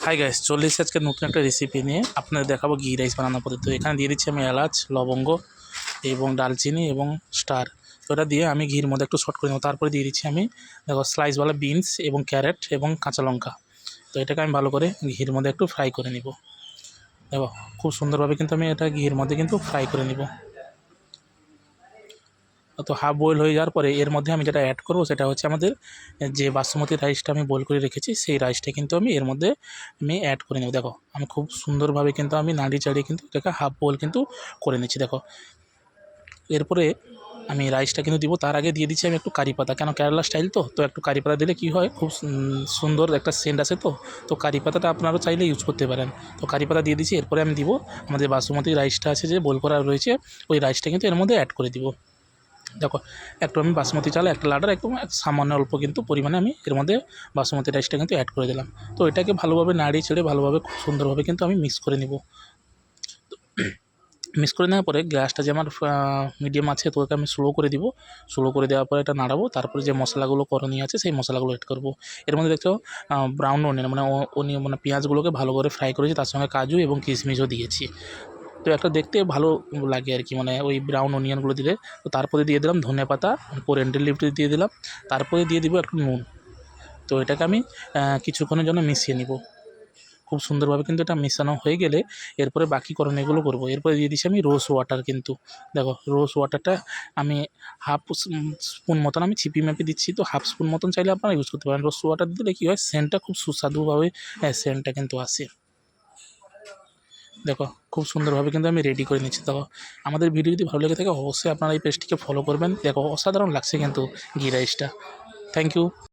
Hi guys, চলে এসেছি আজকে নতুন একটা রেসিপি নিয়ে। আপনাদের দেখাবো ঘি রাইস বানানোর পদ্ধতি। তো এখানে দিয়ে দিচ্ছি আমি এলাচ, লবঙ্গ এবং দালচিনি এবং স্টার। তো এটা দিয়ে আমি ঘির মধ্যে একটু শর্ট করে নেবো। তারপরে দিয়ে দিচ্ছি আমি দেখো স্লাইসওয়ালা বিনস এবং ক্যারেট এবং কাঁচা লঙ্কা। তো এটাকে আমি ভালো করে ঘির মধ্যে একটু ফ্রাই করে নিব। দেখো খুব সুন্দরভাবে কিন্তু আমি এটা ঘির মধ্যে কিন্তু ফ্রাই করে নিব। তো হাফ বয়েল হয়ে যাওয়ার পরে এর মধ্যে আমি যেটা অ্যাড করবো সেটা হচ্ছে আমাদের যে বাসমতি রাইসটা আমি বয়েল করে রেখেছি, সেই রাইসটা কিন্তু আমি এর মধ্যে অ্যাড করে নেব। দেখো আমি খুব সুন্দরভাবে কিন্তু আমি নাড়িয়ে চাড়িয়ে কিন্তু এটাকে হাফ বয়েল কিন্তু করে নিচ্ছি। দেখো এরপরে আমি রাইসটা কিন্তু দিব, তার আগে দিয়ে দিচ্ছি আমি একটু কারি পাতা। কেন কেরালা স্টাইল তো একটু কারি পাতা দিলে কী হয়, খুব সুন্দর একটা সেন্ট আসে। তো কারি পাতাটা আপনারা চাইলে ইউজ করতে পারেন। তো কারি পাতা দিয়ে দিচ্ছি। এরপরে আমি দিব আমাদের বাসমতি রাইসটা আছে যে বয়েল করা রয়েছে, ওই রাইসটা কিন্তু এর মধ্যে অ্যাড করে দিব। দেখো একটু আমি বাসমতি চাল একটা লাডার একদম সামান্য অল্প কিন্তু পরিমাণে আমি এর মধ্যে বাসমতি রাইসটা কিন্তু অ্যাড করে দিলাম। তো এটাকে ভালোভাবে নাড়িয়ে ছেড়ে ভালোভাবে খুব সুন্দরভাবে কিন্তু আমি মিক্স করে নিব। মিক্স করে নেওয়ার পরে গ্যাসটা যে আমার মিডিয়াম আছে, তো ওকে আমি স্লো করে দিব। স্লো করে দেওয়ার পরে এটা নাড়াবো। তারপরে যে মশলাগুলো করণীয় আছে সেই মশলাগুলো এড করব। এর মধ্যে দেখছো ব্রাউন অনিয়ন মানে অনিয়ন মানে পেঁয়াজগুলোকে ভালো করে ফ্রাই করেছি, তার সঙ্গে কাজু এবং কিশমিশও দিয়েছি। তো একটা দেখতে ভালো লাগে আর কি, মানে ওই ব্রাউন অনিয়নগুলো দিলে। তো তারপরে দিয়ে দিলাম ধনেপাতা, কোরিয়ান্ডার লিভটা দিয়ে দিলাম। তারপরে দিয়ে দিব একটু নুন। তো এটাকে আমি কিছুক্ষণের জন্য মিশিয়ে নিব। খুব সুন্দরভাবে কিন্তু এটা মেশানো হয়ে গেলে এরপরে বাকি করণীয়গুলো করব। এরপরে দিয়ে দিচ্ছি আমি রোজ ওয়াটার কিন্তু। দেখো রোজ ওয়াটারটা আমি হাফ স্পুন মতন আমি ছিপি মেপে দিচ্ছি। তো হাফ স্পুন মতন চাইলে আপনারা ইউজ করতে পারেন। রোজ ওয়াটার দিলে কী হয়, সেন্টটা খুব সুস্বাদুভাবে সেন্টটা কিন্তু আসে। দেখো খুব সুন্দরভাবে কিন্তু আমি রেডি করে নিচ্ছি। দেখো আমাদের ভিডিও যদি ভালো লেগে থাকে অবশ্যই আপনারা এই পেজটিকে ফলো করবেন। দেখো অসাধারণ লাগছে কিন্তু ঘি রাইসটা। Thank you.